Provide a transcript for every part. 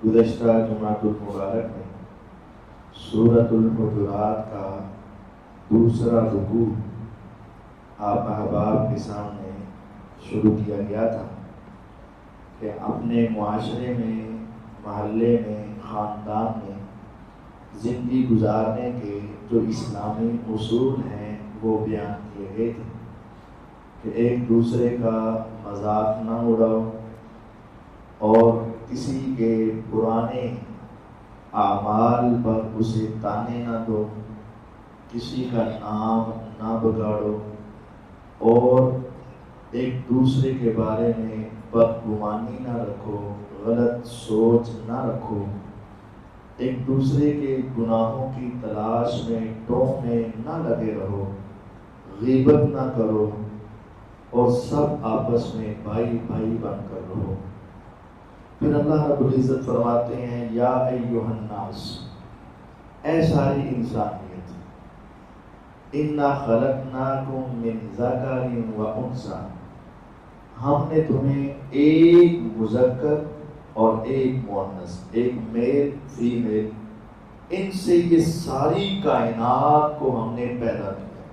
گزشتہ جمعۃ المبارک میں سورۃ الحجرات کا دوسرا رکوع آپ احباب کے سامنے شروع کیا گیا تھا کہ اپنے معاشرے میں، محلے میں، خاندان میں زندگی گزارنے کے جو اسلامی اصول ہیں وہ بیان کیے گئے تھے کہ ایک دوسرے کا مذاق نہ اڑاؤ اور کسی کے پرانے اعمال پر اسے تانے نہ دو، کسی کا نام نہ بگاڑو اور ایک دوسرے کے بارے میں بدگمانی نہ رکھو، غلط سوچ نہ رکھو، ایک دوسرے کے گناہوں کی تلاش میں ٹوہ میں نہ لگے رہو، غیبت نہ کرو اور سب آپس میں بھائی بھائی بن کر رہو۔ پھر اللہ رب العزت فرماتے ہیں یا ایھا الناس، اے ساری انسانیت، انا خلقناکم من ذکر و انثی، ہم نے تمہیں ایک مذکر اور ایک مؤنث، ایک میل فیمیل، ان سے یہ ساری کائنات کو ہم نے پیدا کیا۔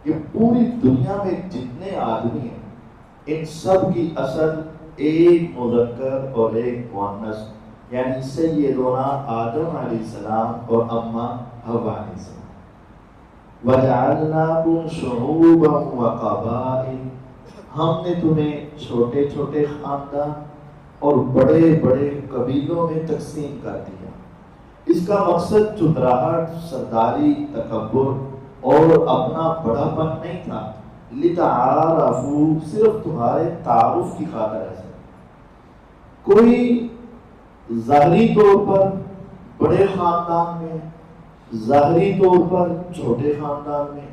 یہ پوری دنیا میں جتنے آدمی ہیں ان سب کی اصل ایک مذکر اور ایک مؤنث، یعنی سیدنا آدم علیہ السلام اور اماں حوا علیہ السلام۔ وَجَعَلْنَاكُمْ شُعُوبًا وَقَبَائِلَ، ہم نے تمہیں چھوٹے چھوٹے خاندان اور بڑے بڑے قبیلوں میں تقسیم کر دیا۔ اس کا مقصد چتراہٹ، سرداری، تکبر اور اپنا بڑا پن نہیں تھا، لِتَعَارَفُوا، صرف تمہارے تعارف کی خاطر ہے۔ کوئی ظاہری طور پر بڑے خاندان میں، ظاہری طور پر چھوٹے خاندان میں،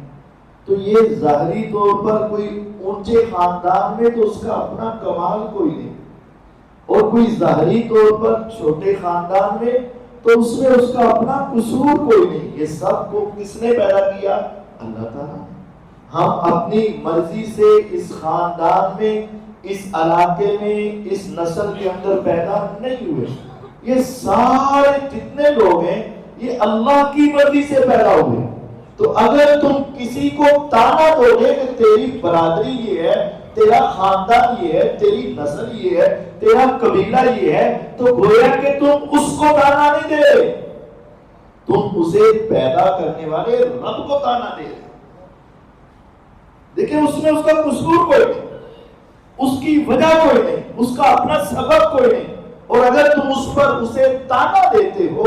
تو یہ ظاہری طور پر کوئی اونچے خاندان میں تو اس کا اپنا کمال کوئی نہیں، اور کوئی ظاہری طور پر چھوٹے خاندان میں تو اس میں اس کا اپنا قصور کوئی نہیں۔ یہ سب کو کس نے پیدا کیا؟ اللہ تعالیٰ نے۔ ہم اپنی مرضی سے اس خاندان میں، اس علاقے میں، اس نسل کے اندر پیدا نہیں ہوئے۔ یہ سارے جتنے لوگ ہیں یہ اللہ کی مرضی سے پیدا ہوئے۔ تو اگر تم کسی کو تانا دو گے کہ تیری برادری یہ ہے، تیرا خاندان یہ ہے، تیری نسل یہ ہے، تیرا قبیلہ یہ ہے، تو گویا کہ تم اس کو تانا نہیں دے رہے، تم اسے پیدا کرنے والے رب کو تانا دے رہے۔ دیکھیں اس میں اس کا قصور کوئی نہیں، اس کی وجہ کوئی نہیں، اس کا اپنا سبب کوئی نہیں، اور اگر تم اس پر اسے تانا دیتے ہو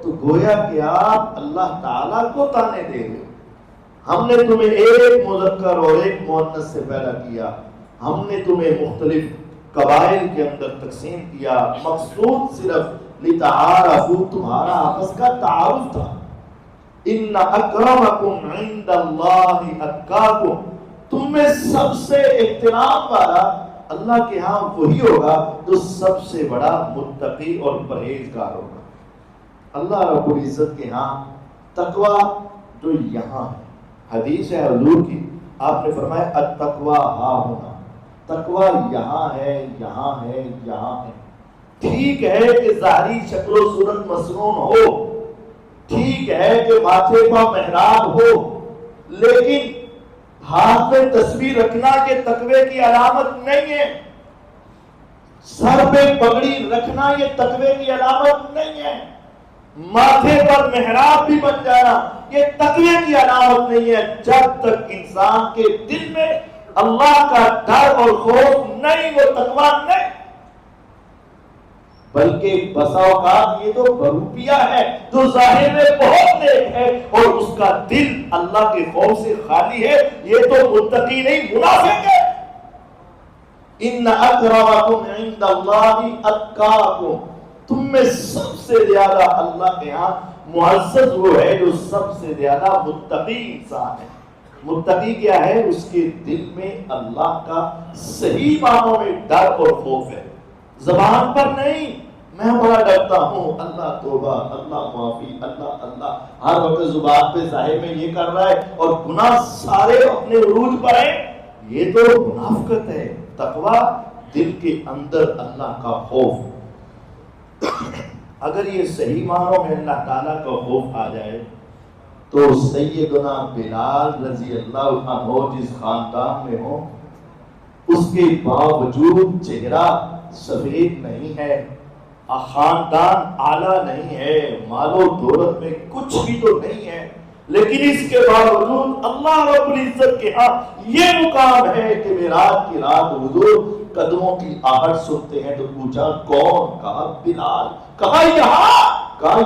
تو گویا کہ آپ اللہ تعالیٰ کو تانے دے رہے ہو۔ ہم نے تمہیں ایک مذکر اور ایک مؤنث سے پیدا کیا، ہم نے تمہیں مختلف قبائل کے اندر تقسیم کیا، مقصود صرف لتعارفوا، تمہارا آپس کا تعارف تھا۔ ان اکرمکم عند اللہ اتقاکم، تم میں سب سے احترام والا اللہ کے ہاں وہی ہوگا جو سب سے بڑا متقی اور پرہیزگار ہوگا۔ اللہ رب العزت کے ہاں تقوی جو یہاں ہے، حدیث ہے حضور کی، آپ نے فرمایا التقوی ہا ہونا، تقوی یہاں ہے، یہاں ہے، یہاں ہے۔ ٹھیک ہے کہ ظاہری شکل و صورت مسنون ہو، ٹھیک ہے کہ ماتھے پر محراب ہو، لیکن ہاتھ میں تسبیح رکھنا کے تقوی کی علامت نہیں ہے، سر پہ پگڑی رکھنا یہ تقوی کی علامت نہیں ہے، ماتھے پر محراب بھی بن جانا یہ تقوی کی علامت نہیں ہے، جب تک انسان کے دل میں اللہ کا ڈر اور خوف نہیں، وہ تقوی نہیں۔ بلکہ بسا اوقات یہ تو بروپیہ ہے جو ظاہر میں بہت نیک ہے اور اس کا دل اللہ کے خوف سے خالی ہے، یہ تو متقی نہیں، منافق ہے۔ ان اکرمکم عند اللہ اتقاکم، تم میں سب سے زیادہ اللہ کے ہاں معزز وہ ہے جو سب سے زیادہ متقی انسان ہے۔ متقی کیا ہے؟ اس کے دل میں اللہ کا صحیح معنوں میں ڈر اور خوف ہے، زبان پر نہیں میں بڑا ڈرتا ہوں، اللہ توبہ، اللہ معافی، اللہ اللہ، ہر وقت زبان پہ ظاہر میں یہ کر رہا ہے اور گناہ سارے اپنے عروج پر ہیں، یہ تو منافقت ہے۔ تقوی دل کے اندر اللہ کا خوف۔ اگر یہ صحیح معنوں میں اللہ تعالیٰ کا خوف آ جائے تو سیدنا بلال رضی اللہ عنہ جس خاندان میں ہو اس کے باوجود چہرہ سفید نہیں ہے، خاندان اعلیٰ نہیں ہے، مال و دولت میں کچھ بھی تو نہیں ہے، لیکن اس کے باوجود اللہ رب العزت کے ہاں یہ مقام ہے کہ معراج کی رات حضور قدموں کی آہٹ سنتے ہیں تو پوچھا کون؟ کہا بلال۔ کہا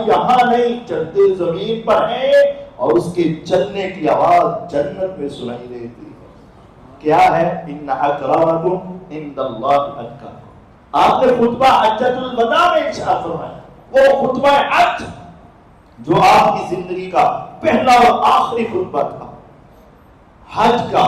یہاں نہیں، چلتے زمین پر ہے اور اس کے چلنے کی آواز جنت میں سنائی دیتی ہے۔ کیا ہے؟ ان اکرمکم عند اللہ اتقاکم۔ آپ نے خطبہ حجۃ الوداع میں ارشاد فرمایا، وہ خطبہ حج جو آپ کی زندگی کا پہلا اور آخری خطبہ تھا حج کا،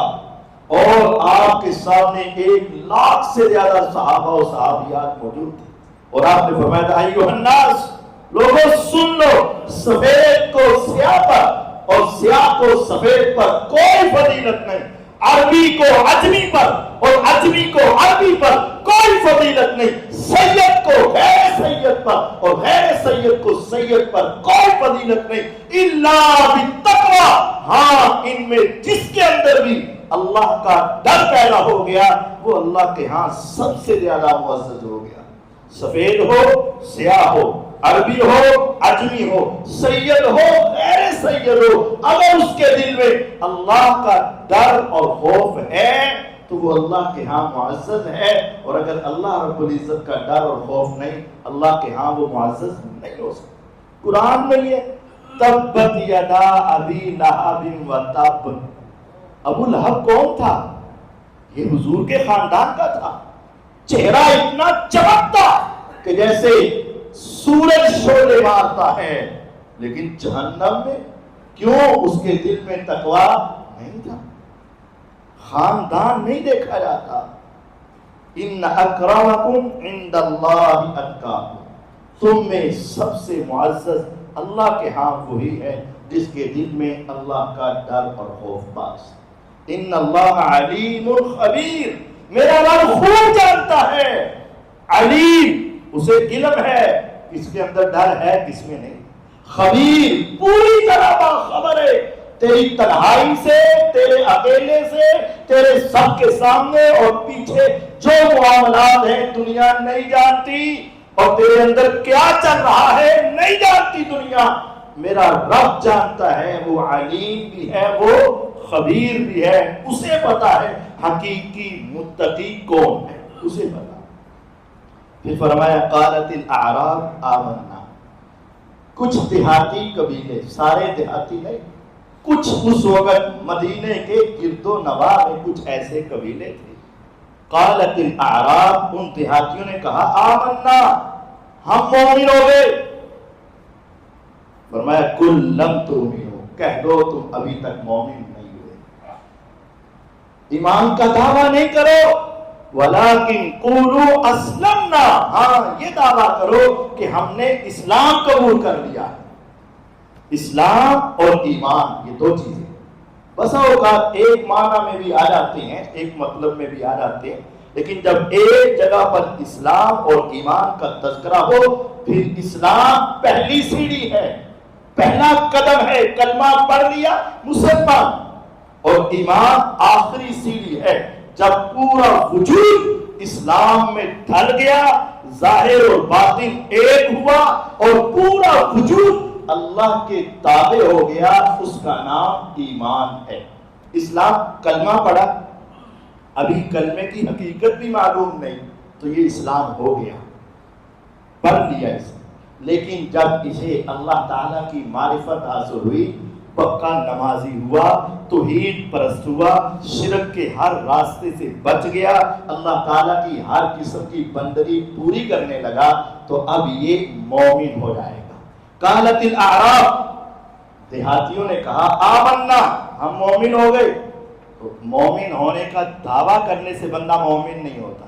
اور آپ کے سامنے 1,00,000 سے زیادہ صحابہ و صحابیات موجود تھے، اور آپ نے فرمایا تھا ایھا الناس، لوگوں سن لو، سفید کو سیاہ پر اور سیاہ کو سفید پر کوئی فضیلت نہیں، عربی کو عجمی پر اور عجمی کو عربی پر کوئی فضیلت نہیں، سید کو غیر سید پر اور غیر سید کو سید پر کوئی فضیلت نہیں، الا بالتقوی۔ ہاں، ان میں جس کے اندر بھی اللہ کا ڈر پیدا ہو گیا وہ اللہ کے ہاں سب سے زیادہ معزز ہو گیا۔ سفید ہو، سیاہ ہو، عربی ہو، عجمی ہو، سید ہو، غیر سید ہو، اگر اس کے دل میں اللہ کا ڈر اور خوف ہے تو وہ اللہ کے ہاں معزز ہے، اور اگر اللہ رب العزت کا ڈر اور خوف نہیں، اللہ کے ہاں وہ معزز نہیں ہو سکتا۔ قرآن میں یہ تبت یدا ابی لہب وتب، ابو لہب کون تھا؟ یہ حضور کے خاندان کا تھا، چہرہ اتنا چمکتا کہ جیسے سورج شعلے مارتا ہے، لیکن جہنم میں کیوں؟ اس کے دل میں تقویٰ نہیں تھا، خاندان نہیں دیکھا جاتا۔ ان اکرمکم عند اللہ اتقاکم، تم میں سب سے معزز اللہ کے ہاں وہی ہے جس کے دل میں اللہ کا ڈر اور خوف باز۔ ان اللہ علیم خبیر، میرا رب خوب جانتا ہے، علیم اسے علم ہے کس کے اندر ڈر ہے کس میں نہیں، خبیر پوری طرح باخبر ہے تیری تنہائی سے، تیرے اکیلے سے، تیرے سب کے سامنے اور پیچھے جو معاملات ہیں دنیا نہیں جانتی، اور تیرے اندر کیا چل رہا ہے نہیں جانتی دنیا، میرا رب جانتا ہے، وہ علیم بھی ہے، وہ خبیر بھی ہے، اسے پتا ہے حقیقی متقی کون ہے، اسے پتا۔ پھر فرمایا قالت الاعراب آمنا، کچھ دیہاتی قبیلے، سارے دیہاتی نہیں، کچھ اس وقت مدینے کے گرد و نواح میں کچھ ایسے قبیلے تھے، قالت الاعراب، ان دیہاتیوں نے کہا آمنا، ہم مومن ہو گئے۔ فرمایا کل لم تؤمنوا، کہہ دو تم ابھی تک مومن نہیں ہوئے، ایمان کا دعویٰ نہیں کرو، ولیکن قولوا اسلمنا، ہاں یہ دعویٰ کرو کہ ہم نے اسلام قبول کر لیا ہے۔ اسلام اور ایمان یہ دو چیزیں بسا اوقات ایک معنی میں بھی آ جاتے ہیں، ایک مطلب میں بھی آ جاتے ہیں، لیکن جب ایک جگہ پر اسلام اور ایمان کا تذکرہ ہو، پھر اسلام پہلی سیڑھی ہے، پہلا قدم ہے، کلمہ پڑھ لیا مسلمان، اور ایمان آخری سیڑھی ہے، جب پورا وجود اسلام میں ڈھل گیا، ظاہر اور باطن ایک ہوا اور پورا وجود اللہ کے تابع ہو گیا، اس کا نام ایمان ہے۔ اسلام کلمہ پڑھا، ابھی کلمے کی حقیقت بھی معلوم نہیں تو یہ اسلام ہو گیا، پڑھ لیا اسے، لیکن جب اسے اللہ تعالیٰ کی معرفت حاصل ہوئی، پکا نمازی ہوا، توحید پرست ہوا، شرک کے ہر راستے سے بچ گیا، اللہ تعالیٰ کی ہر قسم کی بندگی پوری کرنے لگا، تو اب یہ مومن ہو جائے گا۔ قالت الاعراب، دیہاتیوں نے کہا آمنا، ہم مومن ہو گئے۔ تو مومن ہونے کا دعویٰ کرنے سے بندہ مومن نہیں ہوتا،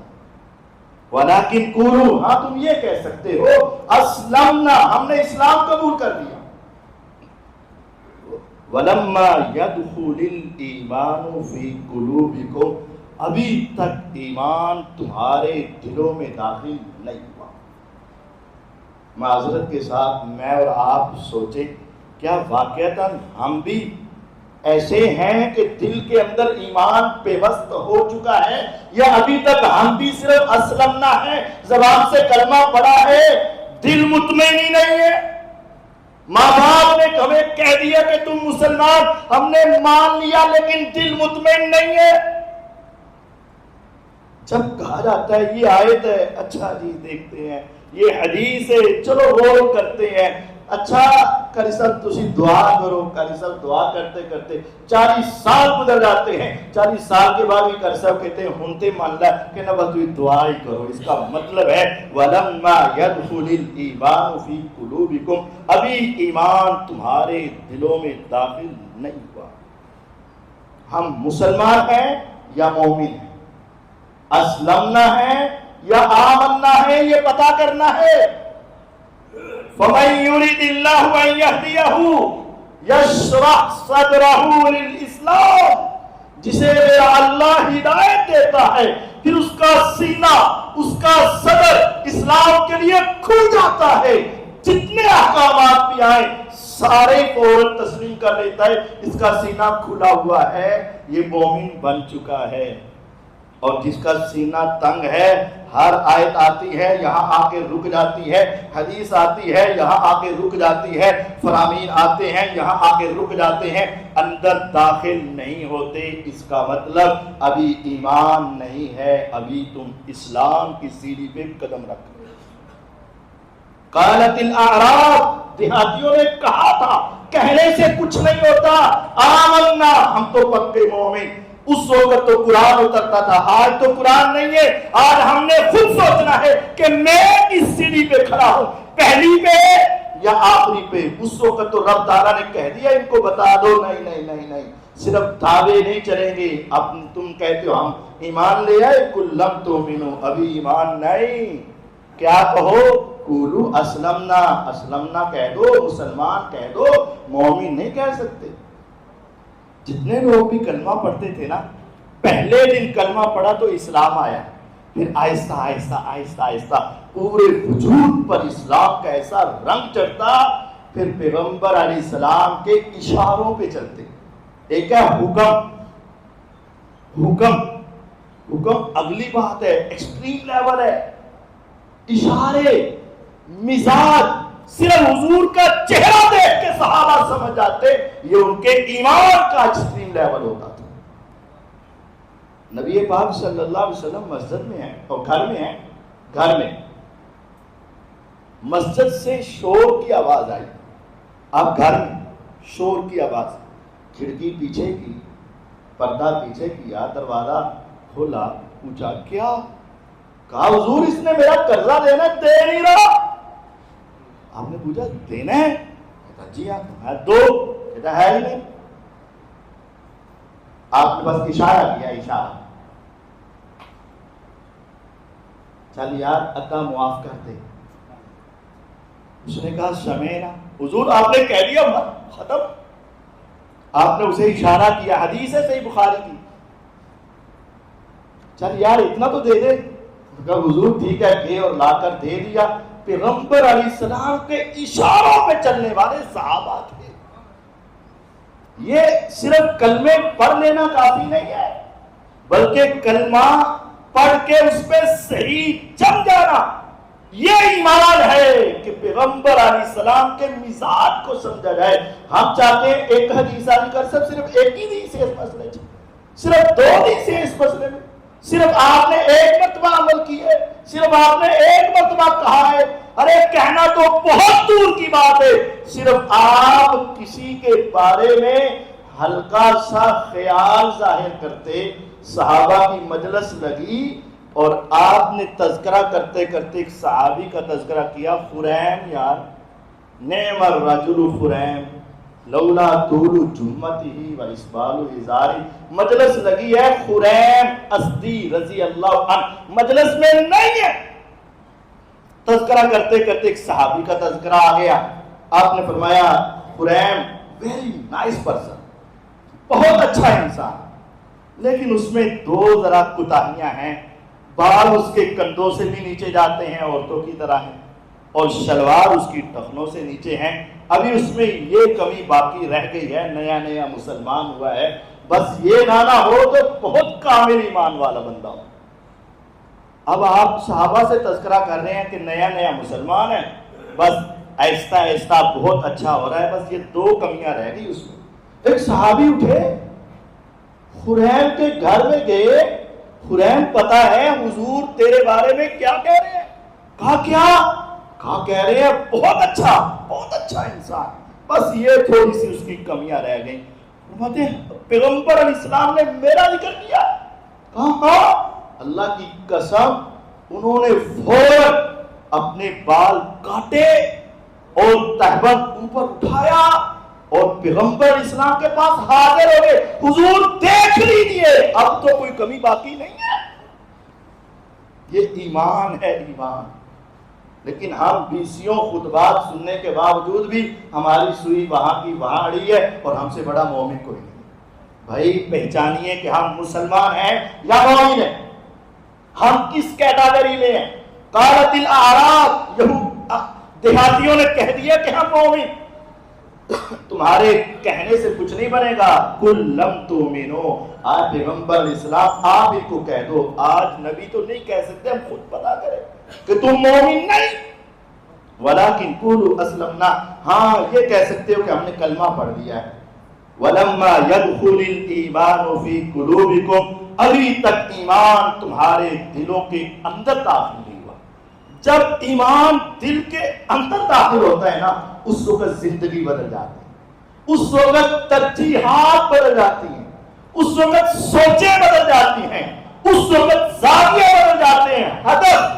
ولیکن قولوا، ہاں تم یہ کہہ سکتے ہو اسلمنا، ہم نے اسلام قبول کر لیا، ولما يدخل الایمان فی قلوبکم، ابھی تک ایمان تمہارے دلوں میں داخل نہیں ہوا۔ معذرت کے ساتھ میں اور آپ سوچیں کیا واقعتاً ہم بھی ایسے ہیں کہ دل کے اندر ایمان پیوست ہو چکا ہے، یا ابھی تک ہم بھی صرف اسلمنا ہے، زبان سے کلمہ پڑا ہے، دل مطمئن ہی نہیں ہے؟ ماں باپ نے ہمیں کہہ دیا کہ تم مسلمان، ہم نے مان لیا لیکن دل مطمئن نہیں ہے۔ جب کہا جاتا ہے یہ آیت ہے، اچھا جی دیکھتے ہیں، یہ حدیث ہے، چلو غور کرتے ہیں، اچھا کری صاحب تسی دعا کرو، کری صاحب دعا کرتے کرتے 40 سال گزر جاتے ہیں، 40 سال کے بعد بھی کری صاحب کہتے ہیں ہنتے مان لا کہ نہ بس تھی دعا ہی کرو۔ اس کا مطلب ہے وَلَمَّا يَدْخُلِ الْإِيمَانُ فِي قُلُوبِكُمْ، ابھی ایمان تمہارے دلوں میں داخل نہیں ہوا۔ ہم مسلمان ہیں یا مومن ہیں، اسلمنا ہے یا آمنا ہے، یہ پتا کرنا ہے۔ فَمَن يُرِدِ اللَّهُ أَن يَهْدِيَهُ يَشْرَحْ صَدْرَهُ لِلْإِسْلَامِ، جسے اللہ ہدایت دیتا ہے پھر اس کا سینہ، اس کا صدر اسلام کے لیے کھل جاتا ہے، جتنے احکامات بھی آئیں سارے فوراً تسلیم کر لیتا ہے، اس کا سینہ کھلا ہوا ہے، یہ مومن بن چکا ہے۔ اور جس کا سینہ تنگ ہے، ہر آیت آتی ہے یہاں آ کے رک جاتی ہے، حدیث آتی ہے یہاں آ کے رک جاتی ہے، فرامین آتے ہیں یہاں آ کے رک جاتے ہیں، اندر داخل نہیں ہوتے، اس کا مطلب ابھی ایمان نہیں ہے، ابھی تم اسلام کی سیڑھی پہ قدم رکھ رہے ہو۔ قالت الاعراب، دیہاتیوں نے کہا تھا، کہنے سے کچھ نہیں ہوتا، آمنا، ہم تو پکے مومن۔ اس وقت تو قرآن اترتا تھا، آج تو قرآن نہیں ہے، آج ہم نے خود سوچنا ہے کہ میں اس سیڑھی پہ کھڑا ہوں، پہلی پہ یا آخری پہ۔ اس وقت تو رب تعالیٰ نے کہہ دیا ان کو بتا دو، نہیں نہیں نہیں نہیں، صرف دعوے نہیں چلیں گے۔ اب تم کہتے ہو ہم ایمان لے آئے، کل لم تؤمنوا، ابھی ایمان نہیں، کیا کہو، قولوا اسلمنا، اسلمنا کہہ دو، مسلمان کہہ دو، مومن نہیں کہہ سکتے۔ جتنے لوگ بھی کلمہ پڑھتے تھے نا، پہلے دن کلمہ پڑھا تو اسلام آیا، پھر آہستہ آہستہ آہستہ آہستہ پورے وجود پر اسلام کا ایسا رنگ چڑھتا، پھر پیغمبر علیہ السلام کے اشاروں پہ چلتے۔ ایک ہے حکم، حکم حکم اگلی بات ہے، ایکسٹریم لیول ہے، اشارے، مزاج، صرف حضور کا چہرہ دیکھ کے صحابہ سمجھ جاتے یہ ان کے ایمان کا ایکسٹریم لیول ہوتا تھا۔ نبی پاک صلی اللہ علیہ وسلم مسجد میں ہیں اور گھر میں ہیں، گھر میں مسجد سے شور کی آواز آئی، اب گھر میں شور کی آواز، کھڑکی پیچھے کی، پردہ پیچھے کیا، دروازہ کھولا، پوچھا کیا؟ کہا حضور اس نے میرا قرضہ دینا دے نہیں رہا۔ آپ نے پوچھا دینا ہے؟ کہتا جی ہاں۔ کہا دو؟ کہتا ہے ہی نہیں۔ آپ نے بس اشارہ کیا، اشارہ، چل یار ادا معاف کر دے۔ اس نے کہا سمینا، حضور آپ نے کہہ دیا ختم۔ آپ نے اسے اشارہ کیا، حدیث ہے صحیح بخاری کی، چل یار اتنا تو دے دے۔ کہا حضور ٹھیک ہے، گئے اور لا کر دے دیا۔ پیغمبر علیہ السلام کے اشاروں پہ چلنے والے صحابہ تھے۔ یہ صرف کلمے پڑھ لینا کافی نہیں ہے، بلکہ کلمہ پڑھ کے اس پہ صحیح جم جانا، یہ ایمان ہے کہ پیغمبر علیہ السلام کے مزاج کو سمجھا جائے۔ ہم چاہتے ہیں ایک حدیث آدھی کر سب، صرف ایک ہی حدیث ہے اس مسئلے میں، صرف دو حدیث ہے اس مسئلے میں، صرف آپ نے ایک مرتبہ عمل کی ہے، صرف آپ نے ایک مرتبہ کہا ہے۔ ارے کہنا تو بہت دور کی بات ہے، صرف آپ کسی کے بارے میں ہلکا سا خیال ظاہر کرتے۔ صحابہ کی مجلس لگی اور آپ نے تذکرہ کرتے کرتے ایک صحابی کا تذکرہ کیا، خریم، یار نعم الرجل خریم لولا طول جمته واسبال ازاری۔ مجلس لگی ہے، خریم ازدی رضی اللہ عنہ مجلس میں نہیں ہے، تذکرہ کرتے کرتے ایک صحابی کا تذکرہ آ گیا۔ آپ نے فرمایا خریم ویری نائس پرسن، بہت اچھا انسان، لیکن اس میں دو ذرا کوتاہیاں ہیں، بال اس کے کندھوں سے بھی نیچے جاتے ہیں، عورتوں کی طرح ہیں، اور شلوار اس کی ٹخنوں سے نیچے ہیں. ابھی اس میں یہ کمی باقی رہ گئی ہے, نیا نیا مسلمان ہوا ہے, بس یہ نہ ہو تو بہت کامل ایمان والا بندہ ہو. اب آپ صحابہ سے تذکرہ کر رہے ہیں کہ نیا نیا مسلمان ہے, بس آہستہ آہستہ بہت اچھا ہو رہا ہے, بس یہ 2 کمیاں رہ گئی اس میں. ایک صحابی اٹھے, خریم کے گھر میں گئے. خریم پتا ہے حضور تیرے بارے میں کیا کہہ رہے ہیں؟ کہا کیا؟ کہا کہہ رہے ہیں بہت اچھا انسان, بس یہ تھوڑی سی اس کی کمیاں رہ گئیں. فرماتے ہیں پیغمبر علیہ السلام نے میرا ذکر کیا؟ کہا ہاں. اللہ کی قسم, انہوں نے فوراً اپنے بال کاٹے اور تہبند اوپر اٹھایا اور پیغمبر اسلام کے پاس حاضر ہو گئے. حضور دیکھ لیجئے, اب تو کوئی کمی باقی نہیں ہے. یہ ایمان ہے, ایمان. لیکن ہم بیسیوں خطبات سننے کے باوجود بھی ہماری سوئی وہاں کی وہاں اڑی ہے, اور ہم سے بڑا مومن کوئی نہیں. بھائی پہچانیے کہ ہم مسلمان ہیں یا مومن ہیں, ہم کس کیٹاگری میں ہیں. قالت الاعراب, دیہاتیوں نے کہہ دیا کہ ہم مومن. تمہارے کہنے سے کچھ نہیں بنے گا. کل لم تؤمنو, آج پیغمبر اسلام آپ ان کو کہہ دو. آج نبی تو نہیں کہہ سکتے, ہم خود پتا کریں کہ تم مومن نہیں. ولیکن قولوا اسلمنا, ہاں یہ کہہ سکتے ہو کہ ہم نے کلمہ پڑھ لیا ہے. ولما يدخل الايمان في قلوبكم, ابھی تک ایمان تمہارے دلوں کے اندر داخل نہیں ہوا. جب ایمان دل کے اندر داخل ہوتا ہے نا, اس وقت زندگی بدل جاتی ہے, اس وقت ترجیحات بدل جاتی ہیں, اس وقت سوچیں بدل جاتی ہیں, اس وقت زاویے بدل جاتے ہیں, ہدف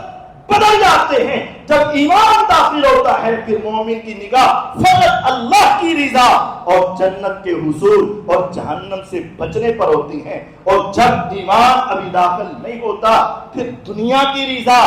بدل جاتے ہیں. جب ایمان داخل ہوتا ہے پھر مومن کی نگاہ فقط اللہ کی رضا اور جنت کے حصول اور جہنم سے بچنے پر ہوتی ہیں. اور جب ایمان ابھی داخل نہیں ہوتا پھر دنیا کی رضا,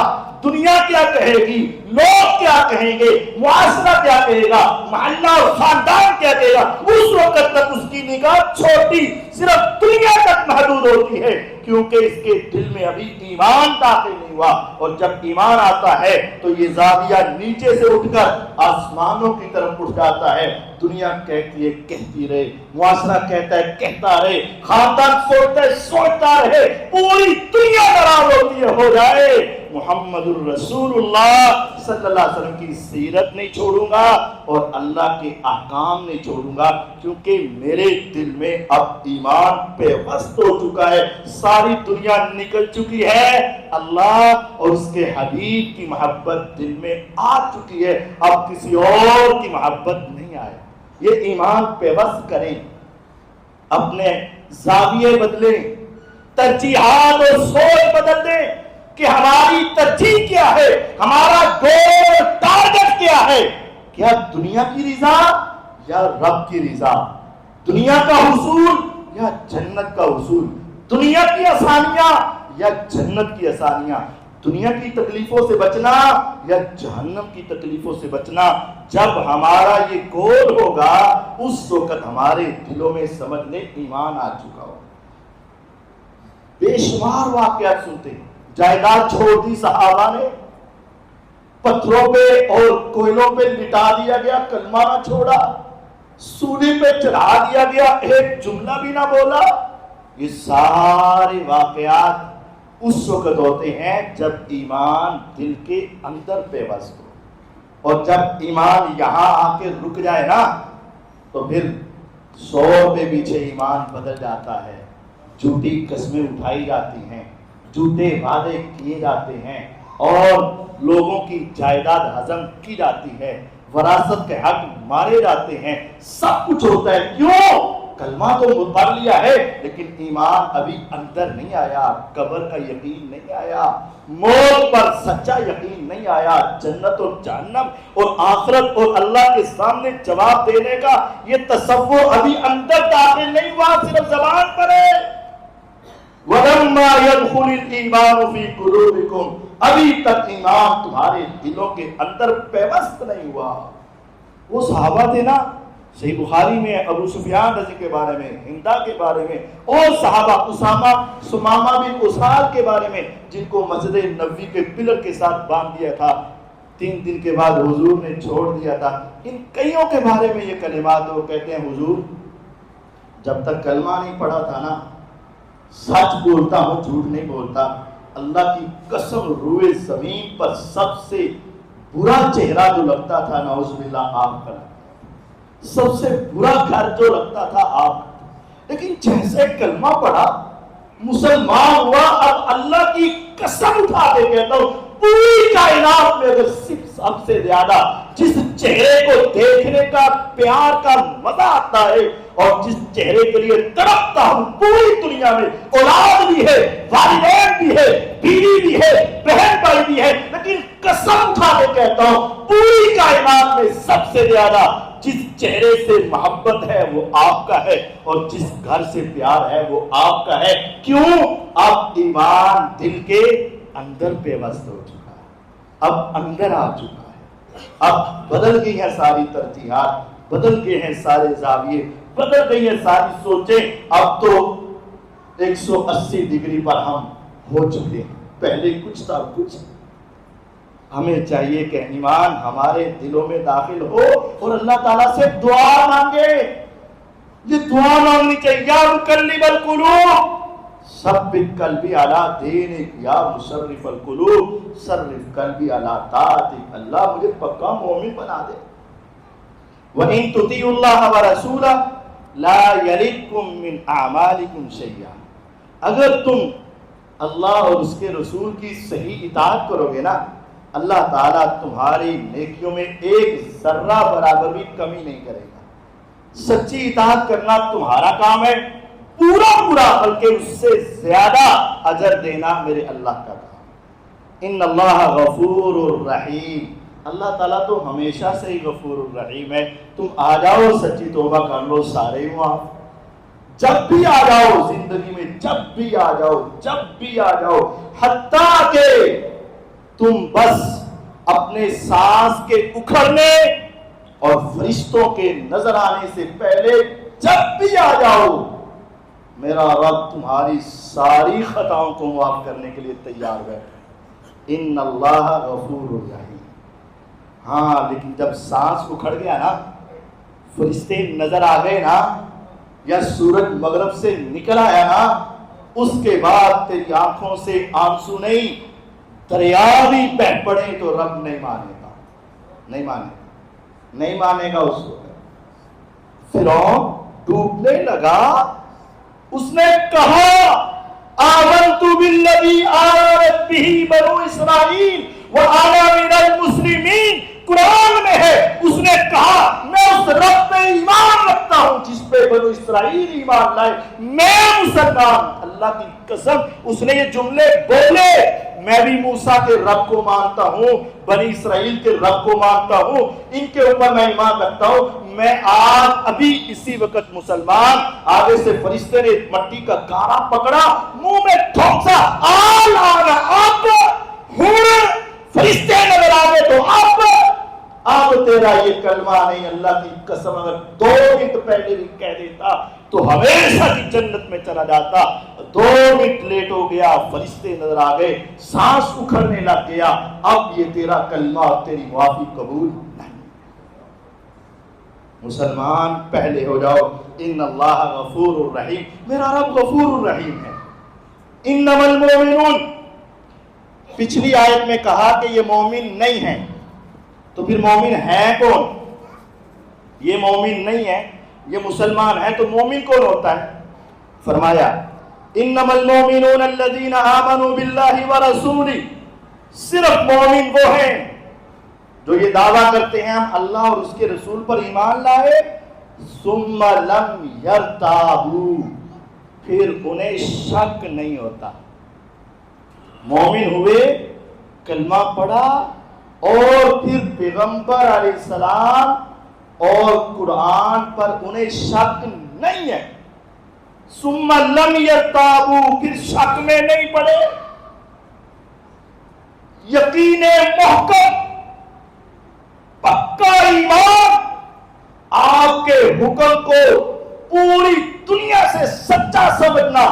دنیا کیا کہے گی, لوگ کیا کہیں گے, معاشرہ کیا کہے گا, محلہ اور خاندان کیا کہے گا, اس وقت تک اس کی نگاہ چھوٹی صرف دنیا تک محدود ہوتی ہے, کیونکہ اس کے دل میں ابھی ایمان داخل نہیں ہوا. اور جب ایمان آتا ہے تو یہ زاویہ نیچے سے اٹھ کر آسمانوں کی طرف اٹھ جاتا ہے. دنیا کہتی ہے کہتی رہے, معاشرہ کہتا ہے کہتا رہے, خاندان سوچتا ہے سوچتا رہے, پوری دنیا ناراض ہوتی ہے ہو جائے, محمد الرسول اللہ صلی اللہ علیہ وسلم کی سیرت نہیں چھوڑوں گا اور اللہ کے احکام نہیں چھوڑوں گا, کیونکہ میرے دل میں اب ایمان پیوست ہو چکا ہے. ساری دنیا نکل چکی ہے, اللہ اور اس کے حبیب کی محبت دل میں آ چکی ہے, اب کسی اور کی محبت نہیں آئے. یہ ایمان پیوست کریں, اپنے زاویے بدلیں, ترجیحات اور سوچ بدل دیں کہ ہماری ترجیح کیا ہے, ہمارا گول ٹارگٹ کیا ہے. کیا دنیا کی رضا یا رب کی رضا, دنیا کا حصول یا جنت کا حصول, دنیا کی آسانیاں یا جنت کی آسانیاں, دنیا کی تکلیفوں سے بچنا یا جہنم کی تکلیفوں سے بچنا. جب ہمارا یہ گول ہوگا اس وقت ہمارے دلوں میں سمجھ لیں ایمان آ چکا ہو. بے شمار واقعات سنتے ہیں, جائیداد چھوڑ دی صحابہ نے, پتھروں پہ اور کوئلوں پہ لٹا دیا گیا, کلمہ نہ چھوڑا, سولی پہ چڑھا دیا گیا, ایک جملہ بھی نہ بولا. یہ سارے واقعات اس وقت ہوتے ہیں جب ایمان دل کے اندر پیوست ہو, اور جب ایمان یہاں آ کے رک جائے نا تو پھر 100 پہ پیچھے ایمان بدل جاتا ہے. جھوٹی قسمیں اٹھائی جاتی ہیں, جھوٹے وعدے کیے جاتے ہیں, اور لوگوں کی جائیداد ہضم کی جاتی ہے, وراثت کے حق مارے جاتے ہیں, سب کچھ ہوتا ہے. کیوں؟ کلمہ تو پڑھ لیا ہے لیکن ایمان ابھی اندر نہیں آیا, قبر کا یقین نہیں آیا, موت پر سچا یقین نہیں آیا, جنت اور جہنم اور آخرت اور اللہ کے سامنے جواب دینے کا یہ تصور ابھی اندر داخل نہیں ہوا, صرف زبان پر ہے. وَلَمَّا يَدْخُلِ الْإِيمَانُ فِي قُلُوبِكُمْ, ابھی تک ایمان تمہارے دلوں کے اندر پیوست نہیں ہوا. وہ صحابہ تھے نا, صحیح بخاری میں ابو سفیان رضی کے بارے میں, ہندا کے بارے میں, اور صحابہ اسامہ سمامہ بن اسال کے بارے میں, جن کو مسجد نبوی کے پلر کے ساتھ باندھ دیا تھا. 3 دن کے بعد حضور نے چھوڑ دیا تھا. ان کئیوں کے بارے میں یہ کلمات وہ کہتے ہیں حضور جب تک کلمہ نہیں پڑھا تھا نا سچ بولتا ہوں جھوٹ نہیں بولتا, اللہ کی قسم روئے زمین پر سب سے برا چہرہ جو لگتا تھا نعوذ باللہ آپ کا, سب سے برا گھر جو لگتا تھا آپ. لیکن جیسے کلمہ پڑھا مسلمان ہوا, اب اللہ کی قسم اٹھا کے کہتا ہوں پوری کائنات میں اگر سب سے زیادہ جس چہرے کو دیکھنے کا پیار کا مزہ آتا ہے اور جس چہرے کے لیے تڑپتا ہوں پوری دنیا میں, اولاد بھی ہے, والدین بھی ہے, بیوی بھی ہے, بہن بھائی بھی ہے, لیکن قسم اٹھا کے کہتا ہوں پوری کائنات میں سب سے زیادہ جس چہرے سے محبت ہے وہ آپ کا ہے اور جس گھر سے پیار ہے وہ آپ کا ہے. کیوں؟ اب ایمان دل کے اندر پیوست ہو چکا ہے, اب اندر آ چکا ہے, اب بدل گئی ہیں ساری ترجیحات, بدل گئے ہیں سارے زاویے, بدل گئی ہیں ساری سوچیں. اب تو 180 ڈگری پر ہم ہو چکے ہیں, پہلے کچھ تھا کچھ. ہمیں چاہیے کہ ایمان ہمارے دلوں میں داخل ہو اور اللہ تعالیٰ سے دعا مانگے. یہ دعا مانگنی چاہیے, یا مقلب القلوب ثبت قلبی علی دینک, یا مصرف القلوب صرف قلبی علی طاعتک, اللہ مجھے پکا مومن بنا دے. وَإِن تُطِيعُوا اللَّهَ وَرَسُولَهُ لَا يَلِدْكُم مِّنْ أَعْمَالِكُمْ شَيْئًا, اگر تم اللہ اور اس کے رسول کی صحیح اطاعت کرو گے نا اللہ تعالیٰ تمہاری نیکیوں میں ایک ذرہ برابر بھی کمی نہیں کرے گا. سچی اطاعت کرنا تمہارا کام ہے, پورا پورا بلکہ اس سے زیادہ اجر دینا میرے اللہ کا کام. ان اللہ غفور الرحیم, اللہ تعالیٰ تو ہمیشہ سے ہی غفور الرحیم ہے. تم آ جاؤ سچی توبہ کر لو, سارے ہوں آپ, جب بھی آ جاؤ زندگی میں, جب بھی آ جاؤ, جب بھی آ جاؤ, حتیٰ کہ تم بس اپنے سانس کے اکھڑنے اور فرشتوں کے نظر آنے سے پہلے جب بھی آ جاؤ میرا رب تمہاری ساری خطاؤں کو معاف کرنے کے لیے تیار ہے. ان اللہ غفور الرحیم. ہاں لیکن جب سانس اکھڑ گیا نا, فرشتے نظر آ گئے نا, یا سورج مغرب سے نکل آیا نا, اس کے بعد تیری آنکھوں سے آنسو نہیں دریا بھی بہ پڑے تو رب نہیں مانے گا, نہیں مانے گا اس کو. فرعون ڈوبنے لگا, اس نے کہا آمنت بالذی آمنت بہ بنو اسرائیل وانا من المسلمین, قرآن میں ہے. اس نے کہا میں اس رب پہ ایمان رکھتا ہوں جس پہ بنو اسرائیل ایمان لائے, میں مسلمان. اللہ کی قسم اس نے یہ جملے بولے, میں بھی موسیٰ کے رب کو مانتا ہوں, بنی اسرائیل کے رب کو مانتا ہوں, ان کے اوپر میں ایمان رکھتا ہوں. میں آج ابھی اسی وقت مسلمان, آگے سے فرشتے نے مٹی کا کارا پکڑا, منہ میں ٹھونسا, آل آنا آپ فرشتے نظر آگے تو اب تیرا یہ کلمہ نہیں. اللہ کی قسم اگر 2 منٹ پہلے بھی کہہ دیتا تو ہمیشہ کی جنت میں چلا جاتا. 2 منٹ لیٹ ہو گیا, فرشتے نظر آ گئے, سانس اکھڑنے لگ گیا, اب یہ تیرا کلمہ تیری معافی قبول نہیں. مسلمان پہلے ہو جاؤ. ان اللہ غفور الرحیم, میرا رب غفور الرحیم ہے. انما المؤمنون, پچھلی آیت میں کہا کہ یہ مومن نہیں ہیں, تو پھر مومن ہیں کون؟ یہ مومن نہیں ہے, یہ مسلمان ہے, تو مومن کون ہوتا ہے؟ فرمایا انما المؤمنون الذين آمنوا بالله ورسوله, صرف مومن وہ ہیں جو یہ دعویٰ کرتے ہیں ہم اللہ اور اس کے رسول پر ایمان لائے, ثم لم يرتابوا, پھر انہیں شک نہیں ہوتا. مومن ہوئے, کلمہ پڑھا, اور پھر پیغمبر علیہ السلام اور قرآن پر انہیں شک نہیں ہے. ثم لم یرتابوا, پھر شک میں نہیں پڑے, یقین محکم پکا ایمان, آپ کے حکم کو پوری دنیا سے سچا سمجھنا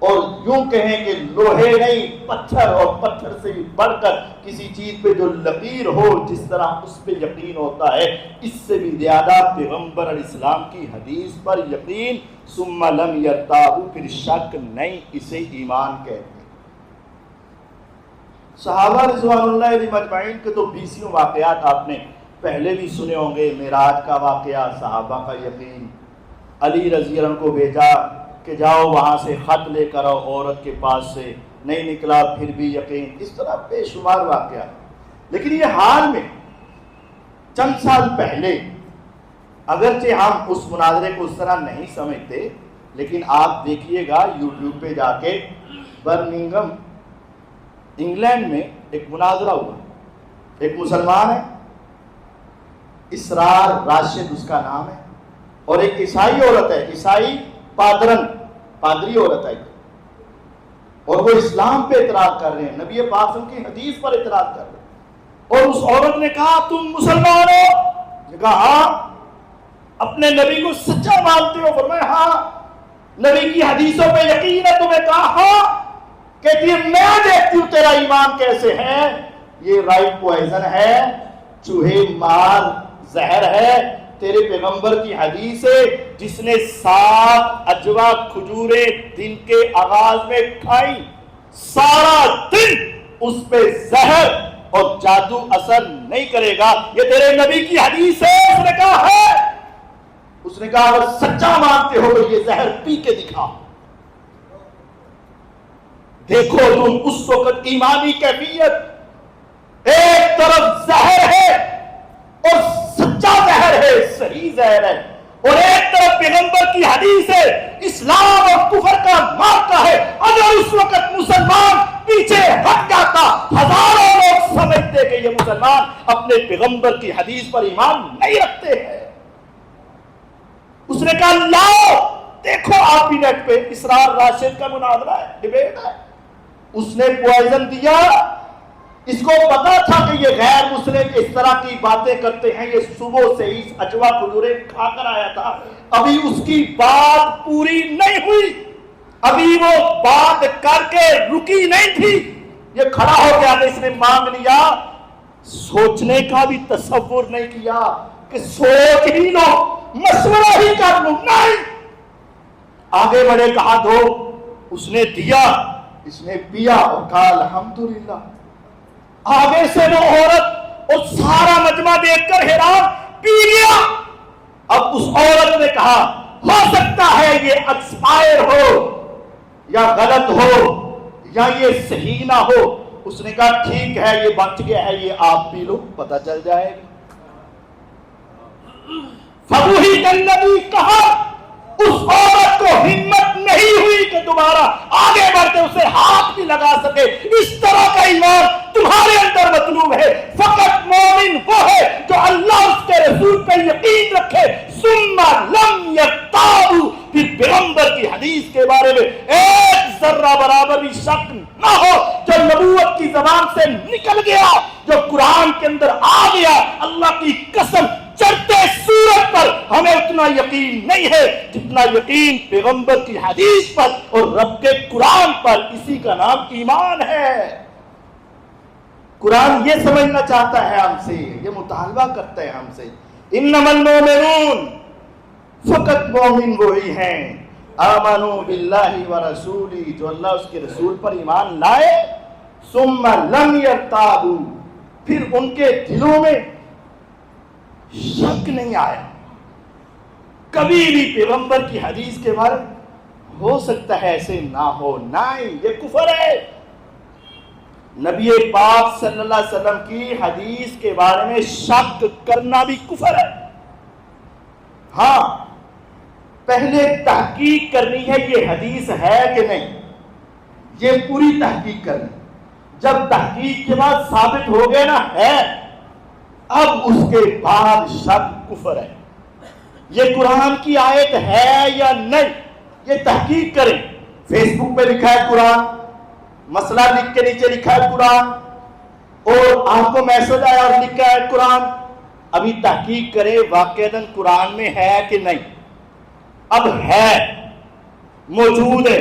اور یوں کہیں کہ لوہے نہیں پتھر، اور پتھر سے بھی بڑھ کر کسی چیز پہ جو لکیر ہو جس طرح اس پہ یقین ہوتا ہے، اس سے بھی زیادہ پیغمبر علیہ السلام کی حدیث پر یقین، ثم لم یرتابوا، پھر شک نہیں، اسے ایمان کہتے ہیں۔ صحابہ رضوان اللہ علیہم اجمعین کے تو 20 واقعات آپ نے پہلے بھی سنے ہوں گے۔ معراج کا واقعہ، صحابہ کا یقین، علی رضی اللہ عنہ کو بھیجا کہ جاؤ وہاں سے خط لے کر آؤ عورت کے پاس سے، نہیں نکلا پھر بھی یقین، اس طرح بے شمار واقعات۔ لیکن یہ حال میں چند سال پہلے، اگرچہ ہم اس مناظرے کو اس طرح نہیں سمجھتے، لیکن آپ دیکھیے گا یوٹیوب پہ جا کے، برمنگھم انگلینڈ میں ایک مناظرہ ہوا۔ ایک مسلمان ہے، اسرار راشد اس کا نام ہے، اور ایک عیسائی عورت ہے، عیسائی پادری عورت ہے، اور وہ اسلام پہ اعتراض کر رہے ہیں، نبی پاک صلی اللہ علیہ وسلم کی حدیث پر اعتراض کر رہے ہیں۔ اور اس عورت نے کہا تم مسلمان ہو؟ نے کہا ہاں۔ اپنے نبی کو سچا مانتے ہو؟ فرمایا ہاں۔ نبی کی حدیثوں پہ یقین ہے تمہیں؟ کہا ہاں۔ کہتی ہے میں دیکھتی ہوں تیرا ایمان کیسے ہے، یہ رائٹ پوائزن ہے، چوہے مار زہر ہے، تیرے پیغمبر کی حدیث ہے جس نے 7 اجوا کھجوریں دن کے آغاز میں کھائی، سارا دن اس پہ زہر اور جادو اثر نہیں کرے گا، یہ تیرے نبی کی حدیث ہے؟ اس نے کہا ہے۔ اس نے کہا اگر سچا مانتے ہو تو یہ زہر پی کے دکھا۔ دیکھو تم اس وقت ایمانی کیفیت، ایک طرف زہر ہے اور سچا زہر ہے، صحیح زہر ہے، اور ایک طرف پیغمبر کی حدیث ہے، اسلام اور کفر کا معرکہ ہے۔ اگر اس وقت مسلمان پیچھے ہٹ جاتا، ہزاروں لوگ سمجھتے کہ یہ مسلمان اپنے پیغمبر کی حدیث پر ایمان نہیں رکھتے ہیں۔ اس نے کہا لاؤ دیکھو، آپ بھی نیٹ پہ اسرار راشد کا مناظرہ ہے، ڈیبیٹ ہے۔ اس نے پوائزن دیا، اس کو پتا تھا کہ یہ غیر مسلم اس طرح کی باتیں کرتے ہیں، یہ صبح سے ہی اجوا کھجوریں کھا کر آیا تھا، ابھی اس کی بات پوری نہیں ہوئی، ابھی وہ بات کر کے رکی نہیں تھی، یہ کھڑا ہو گیا کہ اس نے مانگ لیا، سوچنے کا بھی تصور نہیں کیا کہ سوچ ہی لو، مشورہ ہی کر لو، نہیں، آگے بڑھے، کہا دو، اس نے دیا، اس نے پیا اور کہا الحمدللہ۔ آگے سے وہ عورت اور سارا مجمع دیکھ کر حیران، پی گیا۔ اب اس عورت نے کہا ہو سکتا ہے یہ ایکسپائر ہو یا غلط ہو یا یہ صحیح نہ ہو۔ اس نے کہا ٹھیک ہے یہ بچ گیا ہے، یہ آپ پی لو، پتہ چل جائے گا۔ فبہت الذی، کہا اس عورت کو ہمت نہیں ہوئی کہ دوبارہ آگے بڑھ کے اسے ہاتھ بھی لگا سکے۔ اس طرح کا ایمان تمہارے اندر مطلوب ہے۔ فقط مومن وہ ہے جو اللہ اس کے رسول پہ یقین رکھے، ثم لم یرتابوا، پھر پیغمبر کی حدیث کے بارے میں ایک ذرہ برابر بھی شک نہ ہو، جو نبوت کی زبان سے نکل گیا، جو قرآن کے اندر آ گیا۔ اللہ کی قسم چڑھتے سورج پر ہمیں اتنا یقین نہیں ہے جتنا یقین پیغمبر کی حدیث پر اور رب کے قرآن پر۔ اسی کا نام ایمان ہے۔ قرآن یہ سمجھنا چاہتا ہے ہم سے، یہ مطالبہ کرتا ہے ہم سے، انما المؤمنون، فقط مومن وہی ہیں، آمنوا باللہ ورسولہ، جو اللہ اس کے رسول پر ایمان لائے، ثم لم یرتابوا، پھر ان کے دلوں میں شک نہیں آیا، کبھی بھی پیغمبر کی حدیث کے بارے میں ہو سکتا ہے ایسے نہ ہو، نہیں، یہ کفر ہے۔ نبی پاک صلی اللہ علیہ وسلم کی حدیث کے بارے میں شک کرنا بھی کفر ہے۔ ہاں، پہلے تحقیق کرنی ہے یہ حدیث ہے کہ نہیں، یہ پوری تحقیق کرنی، جب تحقیق کے بعد ثابت ہو گیا نا ہے، اب اس کے بعد شک کفر ہے۔ یہ قرآن کی آیت ہے یا نہیں، یہ تحقیق کریں۔ فیس بک پہ لکھا ہے قرآن، مسئلہ لکھ کے نیچے لکھا ہے قرآن، اور آپ کو میسج آیا اور لکھا ہے قرآن، ابھی تحقیق کریں واقعتاً قرآن میں ہے کہ نہیں۔ اب ہے، موجود ہے،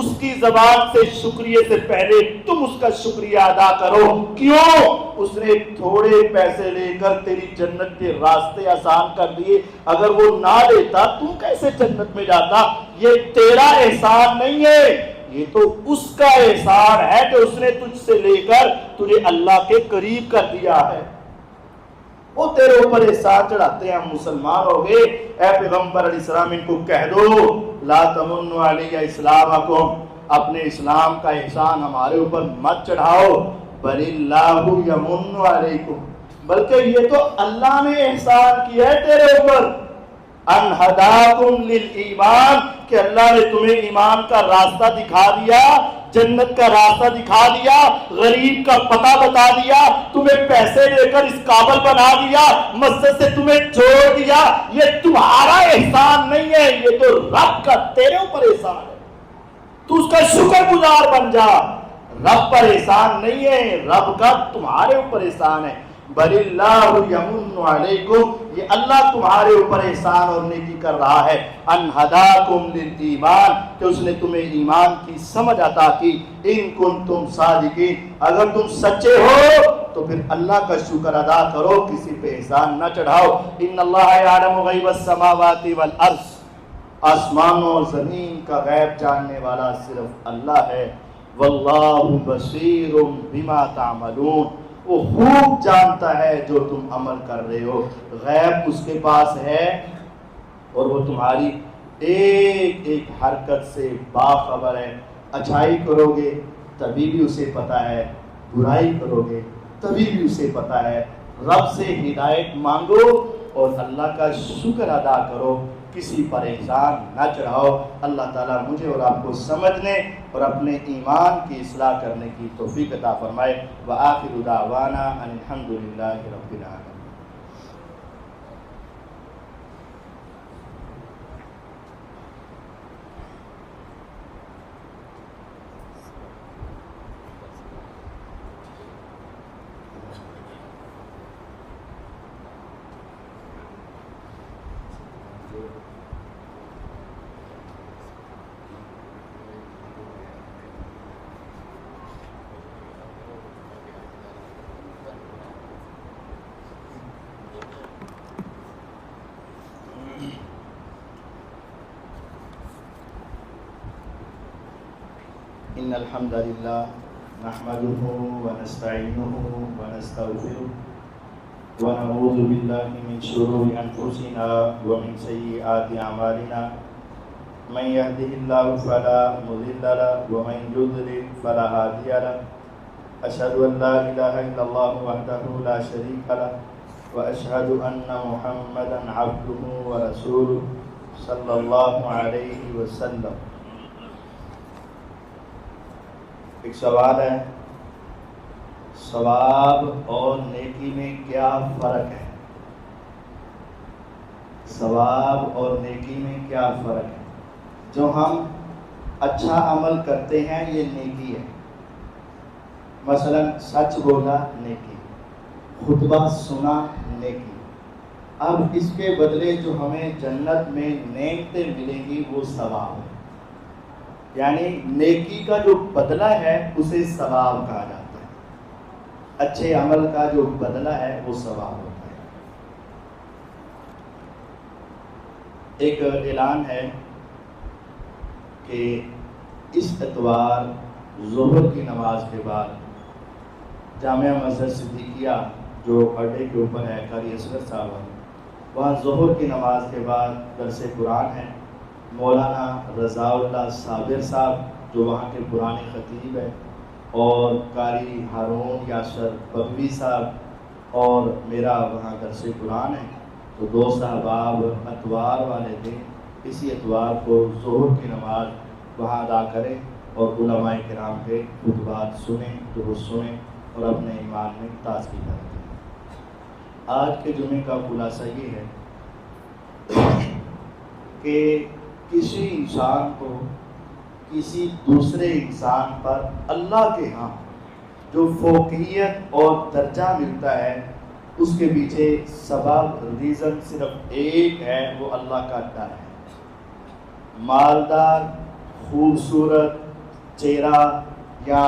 اس کی زبان سے شکریہ سے پہلے تم اس کا شکریہ ادا کرو. کیوں؟ اس نے تھوڑے پیسے لے کر تیری جنت کے راستے آسان کر دیے. اگر وہ نہ دیتا تم کیسے جنت میں جاتا؟ یہ تیرا احسان نہیں ہے, یہ تو اس کا احسان ہے کہ اس نے تجھ سے لے کر تجھے اللہ کے قریب کر دیا ہے. وہ تیرے اوپر احسان چڑھاتے ہیں. ہم مسلمان ہو گئے, اے پیغمبر علیہ السلام ان کو کہہ دو لا تمنوا علی اسلامکم, اپنے اسلام کا احسان ہمارے اوپر مت چڑھاؤ. بل اللہ یمن علیکم, بلکہ یہ تو اللہ نے احسان کیا ہے تیرے اوپر. ان ہداکم للایمان, کہ اللہ نے تمہیں ایمان کا راستہ دکھا دیا, جنت کا راستہ دکھا دیا, غریب کا پتہ بتا دیا, تمہیں پیسے دے کر اس قابل بنا دیا, مسجد سے تمہیں چھوڑ دیا. یہ تمہارا احسان نہیں ہے, یہ تو رب کا تیرے اوپر احسان ہے. تو اس کا شکر گزار بن جا. رب پر احسان نہیں ہے, رب کا تمہارے اوپر احسان ہے. بل اللہ یمن علیکم, یہ اللہ تمہارے اوپر احسان اور نیکی کر رہا ہے. ان ہداکم للایمان, کہ اس نے تمہیں ایمان کی سمجھ عطا کی. ان کنتم صادقین, اگر تم سچے ہو تو پھر اللہ کا شکر ادا کرو, کسی پہ احسان نہ چڑھاؤ. ان اللہ یعلم غیب السماوات والارض, آسمانوں اور زمین کا غیب جاننے والا صرف اللہ ہے. واللہ بصیر بما تعملون, وہ خوب جانتا ہے جو تم عمل کر رہے ہو. غیب اس کے پاس ہے اور وہ تمہاری ایک ایک حرکت سے باخبر ہے. اچھائی کرو گے تبھی بھی اسے پتہ ہے, برائی کرو گے تبھی بھی اسے پتہ ہے. رب سے ہدایت مانگو اور اللہ کا شکر ادا کرو, کسی پر احسان نہ چڑھاؤ. اللہ تعالیٰ مجھے اور آپ کو سمجھنے اور اپنے ایمان کی اصلاح کرنے کی توفیق عطا فرمائے. وآخر دعوانا ان الحمد للہ رب العالمین. ان الحمد للہ نحمده ونستعینه ونستغفره ونعوذ باللہ من شرور انفسنا ومن سیئات اعمالنا. من يهده الله فلا مضل له ومن يضلل فلا هادي له. اشهد ان لا اله الا الله وحده لا شريك له واشهد ان محمدا عبده ورسوله صلی اللہ علیہ وسلم. ایک سوال ہے, ثواب اور نیکی میں کیا فرق ہے؟ ثواب اور نیکی میں کیا فرق ہے؟ جو ہم اچھا عمل کرتے ہیں یہ نیکی ہے. مثلا سچ بولا نیکی, خطبہ سنا نیکی. اب اس کے بدلے جو ہمیں جنت میں نعمتیں ملیں گی وہ ثواب ہے. یعنی نیکی کا جو بدلہ ہے اسے ثواب کہا جاتا ہے, اچھے عمل کا جو بدلہ ہے وہ ثواب ہوتا ہے. ایک اعلان ہے کہ اس اتوار ظہر کی نماز کے بعد جامعہ مسجد صدیقیہ جو اڈے کے اوپر ہے قاری اصغر صاحب, وہاں ظہر کی نماز کے بعد درس قرآن ہے. مولانا رضا اللہ صابر صاحب جو وہاں کے پرانے خطیب ہیں, اور قاری ہارون یاسر بغوی صاحب, اور میرا وہاں درس قرآن ہے. تو دوست احباب اتوار والے دن اسی اتوار کو ظہر کی نماز وہاں ادا کریں اور علماء کرام کے خطبات سنیں, درست سنیں اور اپنے ایمان میں تازگی کریں. آج کے جمعے کا خلاصہ یہ ہے کہ کسی انسان کو کسی دوسرے انسان پر اللہ کے ہاں جو فوقیت اور درجہ ملتا ہے اس کے پیچھے سبب ریزن صرف ایک ہے, وہ اللہ کا ڈر ہے. مالدار, خوبصورت, چہرہ یا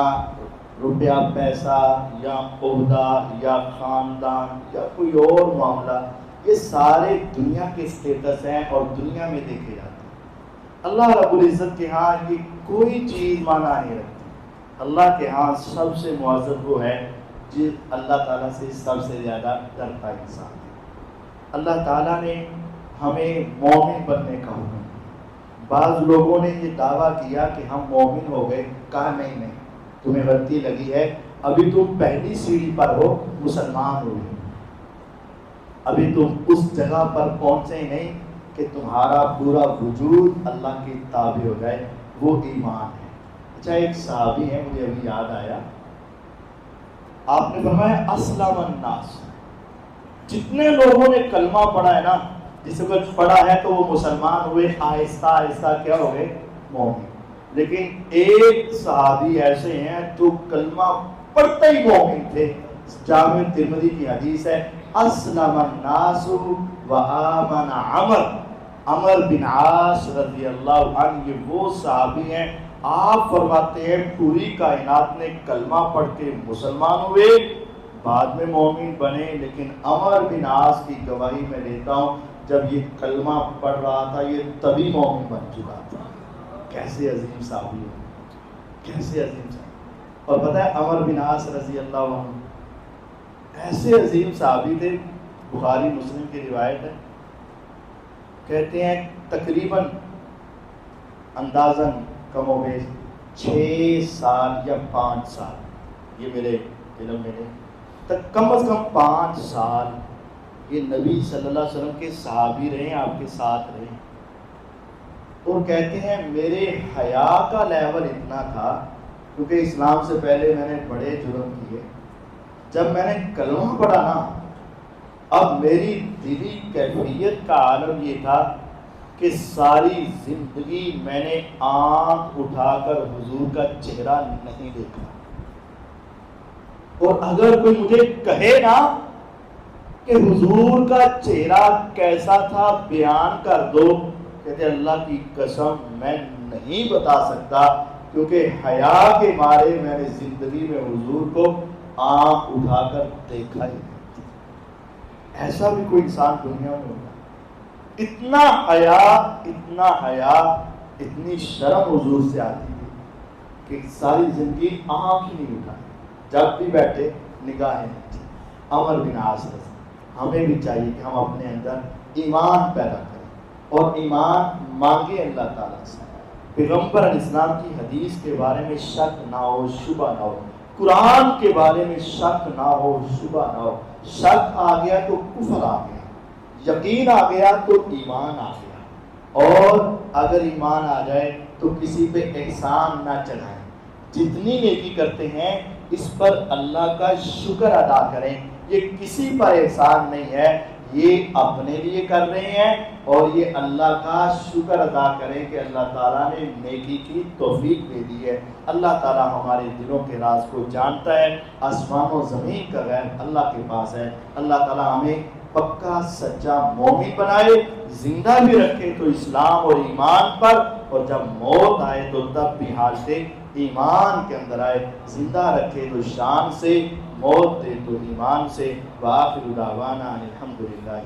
روپیہ پیسہ یا عہدہ یا خاندان یا کوئی اور معاملہ، یہ سارے دنیا کے اسٹیٹس ہیں اور دنیا میں دیکھے جاتے ہیں۔ اللہ رب العزت کے ہاں یہ کوئی چیز معنی نہیں رکھتی۔ اللہ کے ہاں سب سے معزز وہ ہے جس اللہ تعالیٰ سے سب سے زیادہ ڈرتا انسان ہے۔ اللہ تعالیٰ نے ہمیں مومن بننے کا حکم دیا۔ بعض لوگوں نے یہ دعویٰ کیا کہ ہم مومن ہو گئے، کہا نہیں، تمہیں غلطی لگی ہے، ابھی تم پہلی سیڑھی پر ہو، مسلمان ہو گئے، ابھی تم اس جگہ پر پہنچے نہیں کہ تمہارا پورا وجود اللہ کے تابع ہو جائے، وہ ایمان ہے۔ اچھا، ایک صحابی ہے، مجھے ابھی یاد آیا، آپ نے فرمایا اسلم الناس، جتنے لوگوں نے کلمہ پڑھا ہے نا، جس کو پڑھا ہے تو وہ مسلمان ہوئے، آہستہ آہستہ کیا ہو گئے؟ مومن۔ لیکن ایک صحابی ایسے ہیں جو کلمہ پڑھتے ہی مومن تھے۔ جامع ترمذی کی حدیث ہے، اسلم الناس وآمن عمر بن عاص رضی اللہ عنہ، یہ وہ صحابی ہیں، آپ فرماتے ہیں پوری کائنات نے کلمہ پڑھ کے مسلمان ہوئے، بعد میں مومن بنے، لیکن عمر بن عاص کی گواہی میں لیتا ہوں جب یہ کلمہ پڑھ رہا تھا یہ تبھی مومن بن چکا تھا۔ کیسے عظیم صحابی ہو، کیسے عظیم صحابی۔ اور پتہ ہے عمر بن عاص رضی اللہ عنہ ایسے عظیم صحابی تھے، بخاری مسلم کی روایت ہے، کہتے ہیں تقریباً اندازاً کم و بیش 6 سال یا 5 سال، یہ میرے علم میں نے، تک کم از کم 5 سال یہ نبی صلی اللہ علیہ وسلم کے صحابی رہے، آپ کے ساتھ رہے، اور کہتے ہیں میرے حیا کا لیول اتنا تھا، کیونکہ اسلام سے پہلے میں نے بڑے جرم کیے، جب میں نے کلمہ پڑھا نا، اب میری دلی کیفیت کا عالم یہ تھا کہ ساری زندگی میں نے آنکھ اٹھا کر حضور کا چہرہ نہیں دیکھا، اور اگر کوئی مجھے کہے نا کہ حضور کا چہرہ کیسا تھا بیان کر دو، کہتے اللہ کی قسم میں نہیں بتا سکتا، کیونکہ حیا کے مارے میں نے زندگی میں حضور کو آنکھ اٹھا کر دیکھا ہی نہیں۔ ایسا بھی کوئی انسان دنیا میں ہوگا؟ اتنا حیا، اتنی شرم حضور سے آتی تھی کہ ساری زندگی آنکھ ہی نہیں اٹھائی، جب بھی بیٹھے نگاہیں نہیں تھی۔ عمر بن عاص، ہمیں بھی چاہیے کہ ہم اپنے اندر ایمان پیدا کریں اور ایمان مانگے اللہ تعالیٰ سے۔ پیغمبر علیہ السلام کی حدیث کے بارے میں شک نہ ہو، شبہ نہ ہو، قرآن کے بارے میں شک نہ ہو، شبہ نہ ہو۔ شک آ گیا تو کفر آ گیا، یقین آ گیا تو ایمان آ گیا، اور اگر ایمان آ جائے تو کسی پہ احسان نہ چڑھائیں، جتنی نیکی کرتے ہیں اس پر اللہ کا شکر ادا کریں، یہ کسی پر احسان نہیں ہے، یہ اپنے لیے کر رہے ہیں، اور یہ اللہ کا شکر ادا کریں کہ اللہ تعالیٰ نے نیکی کی توفیق دے دی ہے۔ اللہ تعالیٰ ہمارے دلوں کے راز کو جانتا ہے، آسمان و زمین کا غیب اللہ کے پاس ہے۔ اللہ تعالیٰ ہمیں پکا سچا مومن بنائے، زندہ بھی رکھے تو اسلام اور ایمان پر، اور جب موت آئے تو تب بھی حالت ایمان کے اندر آئے، زندہ رکھے تو شان سے، موت دے تو ایمان سے۔ وآخر دعوانا الحمدللہ۔